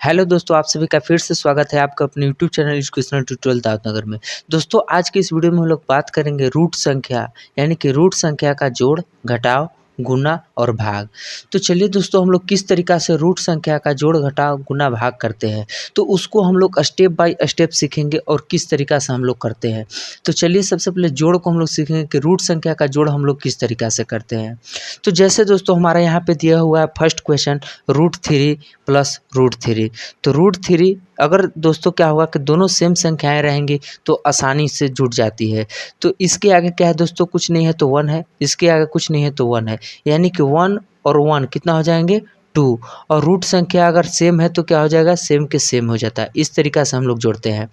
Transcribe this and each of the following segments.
Hello दोस्तों, आप सभी का फिर से स्वागत है आपका अपने यूट्यूब चैनल एजुकेशनल ट्यूटोरियल दावतनगर में। दोस्तों, आज के इस वीडियो में हम लोग बात करेंगे रूट संख्या यानी कि रूट संख्या का जोड़, घटाव, गुना और भाग। तो चलिए दोस्तों, हम लोग किस तरीक़ा से रूट संख्या का जोड़, घटाव, गुना, भाग करते हैं तो उसको हम लोग स्टेप बाय स्टेप सीखेंगे और किस तरीक़ा से हम लोग करते हैं। तो चलिए सबसे पहले जोड़ को हम लोग सीखेंगे कि रूट संख्या का जोड़ हम लोग किस तरीक़ा से करते हैं। तो जैसे दोस्तों हमारा यहाँ पे दिया हुआ है फर्स्ट क्वेश्चन √3 प्लस √3। तो √3 अगर दोस्तों क्या होगा कि दोनों सेम संख्याएं रहेंगी तो आसानी से जुड़ जाती है। तो इसके आगे क्या है दोस्तों, कुछ नहीं है तो 1 है, इसके आगे कुछ नहीं है तो 1 है, यानी कि 1 और 1 कितना हो जाएंगे 2। और रूट संख्या अगर सेम है तो क्या हो जाएगा, सेम के सेम हो जाता है। इस तरीक़ा से हम लोग जोड़ते हैं।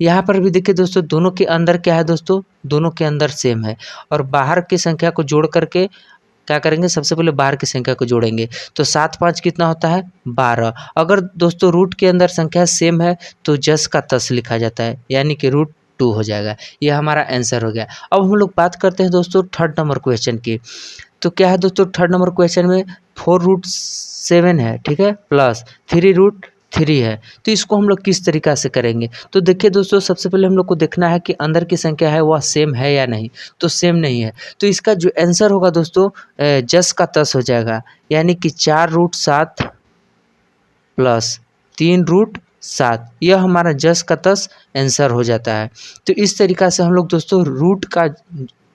यहाँ पर भी देखिए दोस्तों, दोनों के अंदर क्या है दोस्तों, दोनों के अंदर सेम है और बाहर की संख्या को जोड़ करके क्या करेंगे, सबसे पहले बाहर की संख्या को जोड़ेंगे। तो 7 5 कितना होता है 12। अगर दोस्तों रूट के अंदर संख्या सेम है तो जस का तस लिखा जाता है, यानी कि √2 हो जाएगा। ये हमारा आंसर हो गया। अब हम लोग बात करते हैं दोस्तों थर्ड नंबर क्वेश्चन की। तो क्या है दोस्तों, थर्ड नंबर क्वेश्चन में 4√7 है, ठीक है, प्लस 3√3 है। तो इसको हम लोग किस तरीक़ा से करेंगे। तो देखिए दोस्तों, सबसे पहले हम लोग को देखना है कि अंदर की संख्या है वह सेम है या नहीं। तो सेम नहीं है तो इसका जो आंसर होगा दोस्तों जस का तस हो जाएगा, यानी कि 4√7 प्लस 3√7, यह हमारा जस का तस आंसर हो जाता है। तो इस तरीक़ा से हम लोग दोस्तों रूट का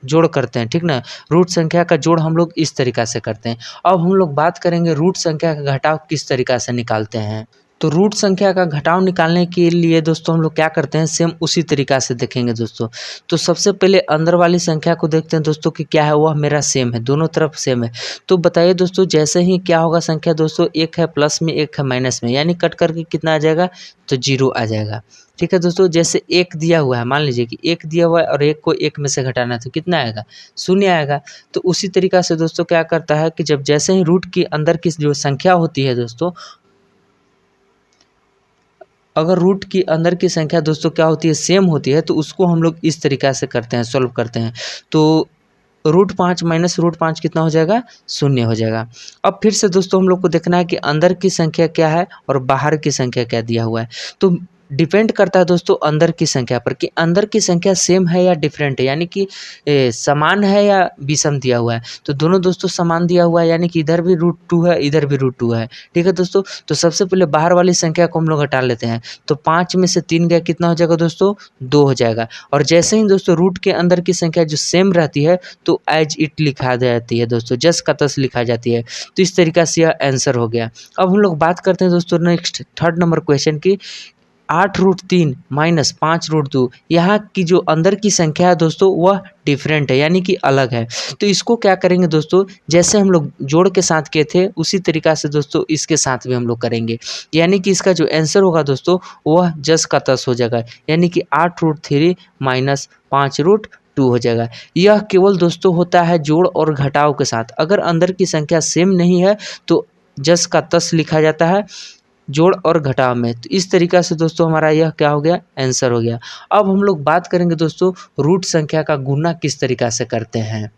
जोड़ करते हैं, ठीक ना। रूट संख्या का जोड़ हम लोग इस तरीक़ा से करते हैं। अब हम लोग बात करेंगे रूट संख्या का घटाव किस तरीक़ा से निकालते हैं। तो रूट संख्या का घटाव निकालने के लिए दोस्तों हम लोग क्या करते हैं, सेम उसी तरीक़ा से देखेंगे दोस्तों। तो सबसे पहले अंदर वाली संख्या को देखते हैं दोस्तों कि क्या है, वह मेरा सेम है, दोनों तरफ सेम है। तो बताइए दोस्तों, जैसे ही क्या होगा संख्या दोस्तों, एक है प्लस में एक है माइनस में, यानी कट करके कितना आ जाएगा तो 0 आ जाएगा। ठीक है दोस्तों, जैसे एक दिया हुआ है, मान लीजिए कि एक दिया हुआ है और एक को एक में से घटाना है तो कितना आएगा, 0 आएगा। तो उसी तरीक़ा से दोस्तों क्या करता है कि जब जैसे ही रूट की अंदर की जो संख्या होती है दोस्तों, अगर रूट की अंदर की संख्या दोस्तों क्या होती है, सेम होती है, तो उसको हम लोग इस तरीक़ा से करते हैं, सॉल्व करते हैं। तो √5 माइनस √5 कितना हो जाएगा, 0 हो जाएगा। अब फिर से दोस्तों हम लोग को देखना है कि अंदर की संख्या क्या है और बाहर की संख्या क्या दिया हुआ है। तो डिपेंड करता है दोस्तों अंदर की संख्या पर कि अंदर की संख्या सेम है या डिफरेंट है, यानी कि समान है या विषम दिया हुआ है। तो दोनों दोस्तों समान दिया हुआ है, यानी कि इधर भी √2 है, इधर भी √2 है। ठीक है दोस्तों, तो सबसे पहले बाहर वाली संख्या को हम लोग हटा लेते हैं। तो 5 में से 3 गया, कितना हो जाएगा दोस्तों, 2 हो जाएगा। और जैसे ही दोस्तों रूट के अंदर की संख्या जो सेम रहती है तो एज इट लिखा जाती है दोस्तों, जस का तस लिखा जाती है। तो इस तरीक़ा से यह आंसर हो गया। अब हम लोग बात करते हैं दोस्तों नेक्स्ट थर्ड नंबर क्वेश्चन की। 8√3 माइनस 5√2, यहाँ की जो अंदर की संख्या है दोस्तों वह डिफरेंट है, यानी कि अलग है। तो इसको क्या करेंगे दोस्तों, जैसे हम लोग जोड़ के साथ किए थे उसी तरीक़ा से दोस्तों इसके साथ भी हम लोग करेंगे, यानी कि इसका जो आंसर होगा दोस्तों वह जस का तस हो जाएगा, यानी कि 8√3 माइनस 5√2 हो जाएगा। यह केवल दोस्तों होता है जोड़ और घटाव के साथ। अगर अंदर की संख्या सेम नहीं है तो जस का तस लिखा जाता है जोड़ और घटाव में। तो इस तरीक़ा से दोस्तों हमारा यह क्या हो गया, आंसर हो गया। अब हम लोग बात करेंगे दोस्तों रूट संख्या का गुना किस तरीक़ा से करते हैं।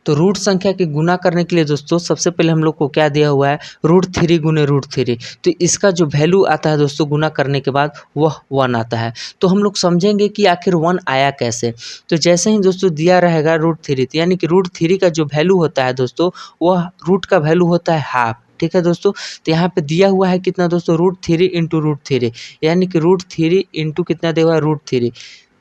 तो रूट संख्या के गुना करने के लिए दोस्तों सबसे पहले हम लोग को क्या दिया हुआ है, √3 गुने √3। तो इसका जो वैल्यू आता है दोस्तों गुना करने के बाद वह 1 आता है। तो हम लोग समझेंगे कि आखिर 1 आया कैसे। तो जैसे ही दोस्तों दिया रहेगा √3, यानी कि √3 का जो वैल्यू होता है दोस्तों वह रूट का वैल्यू होता है हाफ। ठीक है दोस्तों, तो यहाँ पे दिया हुआ है कितना दोस्तों, √3 इंटू √3, यानी कि √3 इंटू कितना दिया हुआ है, √3।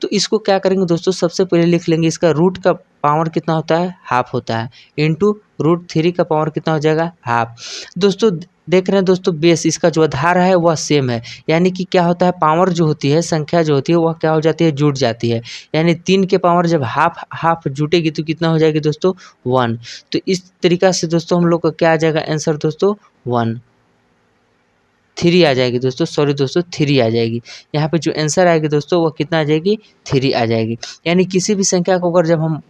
तो इसको क्या करेंगे दोस्तों, सबसे पहले लिख लेंगे इसका रूट का पावर कितना होता है, हाफ होता है, इंटू √3 का पावर कितना हो जाएगा, हाफ। दोस्तों देख रहे हैं दोस्तों, बेस इसका जो आधार है वह सेम है, यानी कि क्या होता है, पावर जो होती है, संख्या जो होती है वह क्या हो जाती है, जुट जाती है। यानी 3 के पावर जब हाफ हाफ जुटेगी तो कितना हो जाएगी दोस्तों, 1। तो इस तरीक़ा से दोस्तों हम लोग का क्या आ जाएगा आंसर दोस्तों, 1। 3 आ जाएगी दोस्तों, सॉरी दोस्तों 3 आ जाएगी। यहाँ पे जो आंसर आएगी दोस्तों वो कितना आ जाएगी, 3 आ जाएगी। यानी किसी भी संख्या को अगर जब हम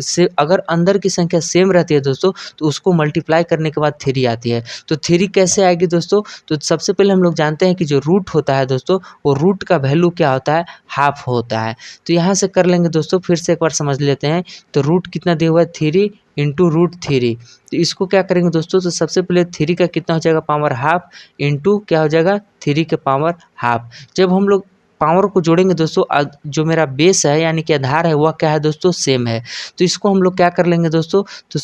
से अगर अंदर की संख्या सेम रहती है दोस्तों तो उसको मल्टीप्लाई करने के बाद 3 आती है। तो 3 कैसे आएगी दोस्तों, तो सबसे पहले हम लोग जानते हैं कि जो रूट होता है दोस्तों वो रूट का वैल्यू क्या होता है, हाफ होता है। तो यहाँ से कर लेंगे दोस्तों, फिर से एक बार समझ लेते हैं। तो रूट कितना दिया हुआ है, 3 इंटू रूट थ्री। तो इसको क्या करेंगे दोस्तों, तो सबसे पहले थ्री का कितना हो जाएगा पावर हाफ इंटू क्या हो जाएगा थ्री के पावर हाफ। जब हम लोग पावर को जोड़ेंगे दोस्तों, जो मेरा बेस है यानी कि आधार है वह क्या है दोस्तों, सेम है। तो इसको हम लोग क्या कर लेंगे दोस्तों, तो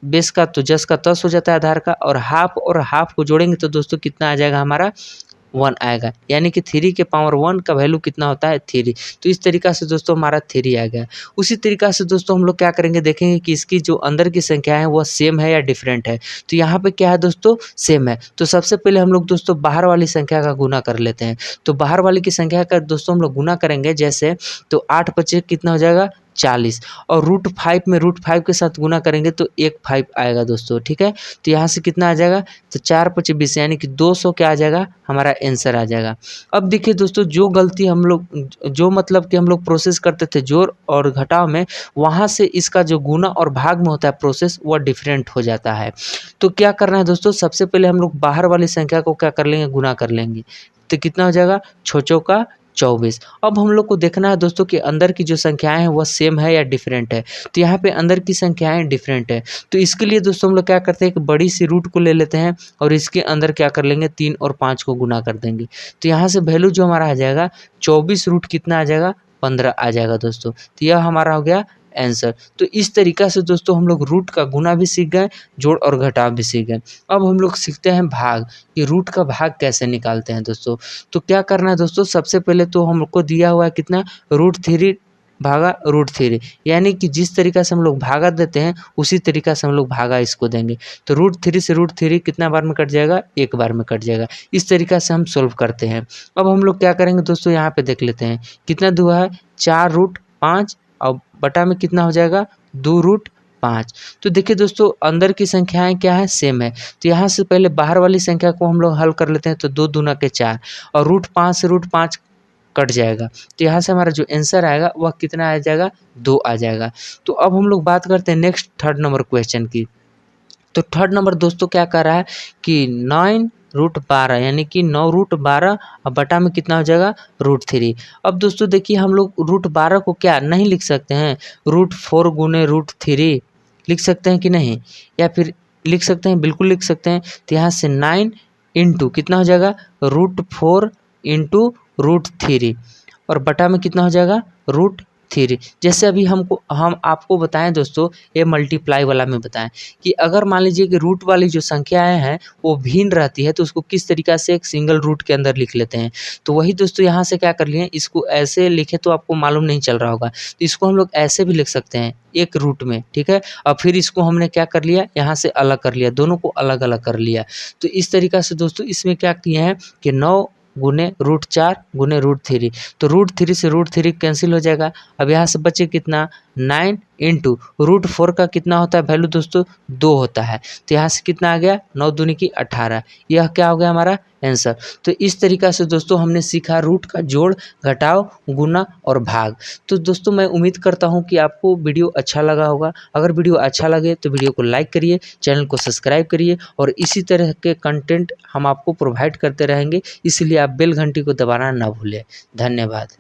बेस का तो जस का तस हो जाता है आधार का, और हाफ को जोड़ेंगे तो दोस्तों कितना आ जाएगा हमारा 1 आएगा, यानी कि थ्री के पावर 1 का वैल्यू कितना होता है 3। तो इस तरीका से दोस्तों हमारा 3 आ गया। उसी तरीका से दोस्तों हम लोग क्या करेंगे, देखेंगे कि इसकी जो अंदर की संख्या है वह सेम है या डिफरेंट है। तो यहाँ पे क्या है दोस्तों, सेम है। तो सबसे पहले हम लोग दोस्तों बाहर वाली संख्या का गुना कर लेते हैं। तो बाहर वाली की संख्या का दोस्तों हम लोग गुना करेंगे जैसे, तो 8 पचे कितना हो जाएगा 40, और रूट 5 में रूट 5 के साथ गुना करेंगे तो 1 आएगा दोस्तों, ठीक है। तो यहाँ से कितना आ जाएगा, तो 4 पचे 20 यानी कि 200 क्या आ जाएगा हमारा आंसर आ जाएगा। अब देखिए दोस्तों, जो गलती हम लोग जो मतलब कि हम लोग प्रोसेस करते थे जोड़ और घटाव में, वहाँ से इसका जो गुना और भाग में होता है प्रोसेस वह डिफरेंट हो जाता है। तो क्या करना है दोस्तों, सबसे पहले हम लोग बाहर वाली संख्या को क्या कर लेंगे, गुना कर लेंगे। तो कितना हो जाएगा 6 चौका 24। अब हम लोग को देखना है दोस्तों कि अंदर की जो संख्याएं हैं वह सेम है या डिफरेंट है। तो यहाँ पे अंदर की संख्याएं डिफरेंट है। तो इसके लिए दोस्तों हम लोग क्या करते हैं, एक बड़ी सी रूट को ले लेते हैं और इसके अंदर क्या कर लेंगे 3 और 5 को गुना कर देंगे। तो यहाँ से वैल्यू जो हमारा आ जाएगा 24 रूट कितना आ जाएगा 15 आ जाएगा दोस्तों। तो यह हमारा हो गया आंसर। तो इस तरीका से दोस्तों हम लोग रूट का गुना भी सीख गए, जोड़ और घटाव भी सीख गए। अब हम लोग सीखते हैं भाग, कि रूट का भाग कैसे निकालते हैं दोस्तों। तो क्या करना है दोस्तों, सबसे पहले तो हमको दिया हुआ है कितना, √3 भागा √3, यानी कि जिस तरीका से हम लोग भागा देते हैं उसी तरीका से हम लोग भागा इसको देंगे। तो √3 से √3 कितना बार में कट जाएगा, एक बार में कट जाएगा। इस तरीका से हम सोल्व करते हैं। अब हम लोग क्या करेंगे दोस्तों, यहाँ पे देख लेते हैं कितना दुआ है 4√5 और बटा में कितना हो जाएगा 2√5। तो देखिए दोस्तों अंदर की संख्याएं क्या है, सेम है। तो यहाँ से पहले बाहर वाली संख्या को हम लोग हल कर लेते हैं। तो 2 दूना के 4 और √5 से √5 कट जाएगा। तो यहाँ से हमारा जो आंसर आएगा वह कितना आ जाएगा, 2 आ जाएगा। तो अब हम लोग बात करते हैं नेक्स्ट थर्ड नंबर क्वेश्चन की। तो थर्ड नंबर दोस्तों क्या कर रहा है कि 9√12 यानी कि 9√12 और बटा में कितना हो जाएगा √3। अब दोस्तों देखिए हम लोग √12 को क्या नहीं लिख सकते हैं, √4 गुने √3 लिख सकते हैं कि नहीं, या फिर लिख सकते हैं, बिल्कुल लिख सकते हैं। तो यहाँ से 9 इंटू कितना हो जाएगा √4 इंटू √3 और बटा में कितना हो जाएगा √3। जैसे अभी हम आपको बताएं दोस्तों, ये मल्टीप्लाई वाला में बताएं कि अगर मान लीजिए कि रूट वाली जो संख्याएं हैं वो भिन्न रहती है तो उसको किस तरीका से एक सिंगल रूट के अंदर लिख लेते हैं। तो वही दोस्तों यहाँ से क्या कर लिए, इसको ऐसे लिखे तो आपको मालूम नहीं चल रहा होगा, तो इसको हम लोग ऐसे भी लिख सकते हैं एक रूट में, ठीक है। और फिर इसको हमने क्या कर लिया, यहाँ से अलग कर लिया, दोनों को अलग अलग कर लिया। तो इस तरीका से दोस्तों इसमें क्या किए हैं कि 9 गुने √4 गुने √3। तो √3 से √3 कैंसिल हो जाएगा। अब यहाँ से बचे कितना 9 इंटू √4 का कितना होता है वैल्यू दोस्तों 2 होता है। तो यहाँ से कितना आ गया 9 दूनी की 18, यह क्या हो गया हमारा आंसर। तो इस तरीका से दोस्तों हमने सीखा रूट का जोड़, घटाव, गुना और भाग। तो दोस्तों मैं उम्मीद करता हूँ कि आपको वीडियो अच्छा लगा होगा। अगर वीडियो अच्छा लगे तो वीडियो को लाइक करिए, चैनल को सब्सक्राइब करिए और इसी तरह के कंटेंट हम आपको प्रोवाइड करते रहेंगे, इसलिए आप बेल घंटी को दबाना ना भूलें। धन्यवाद।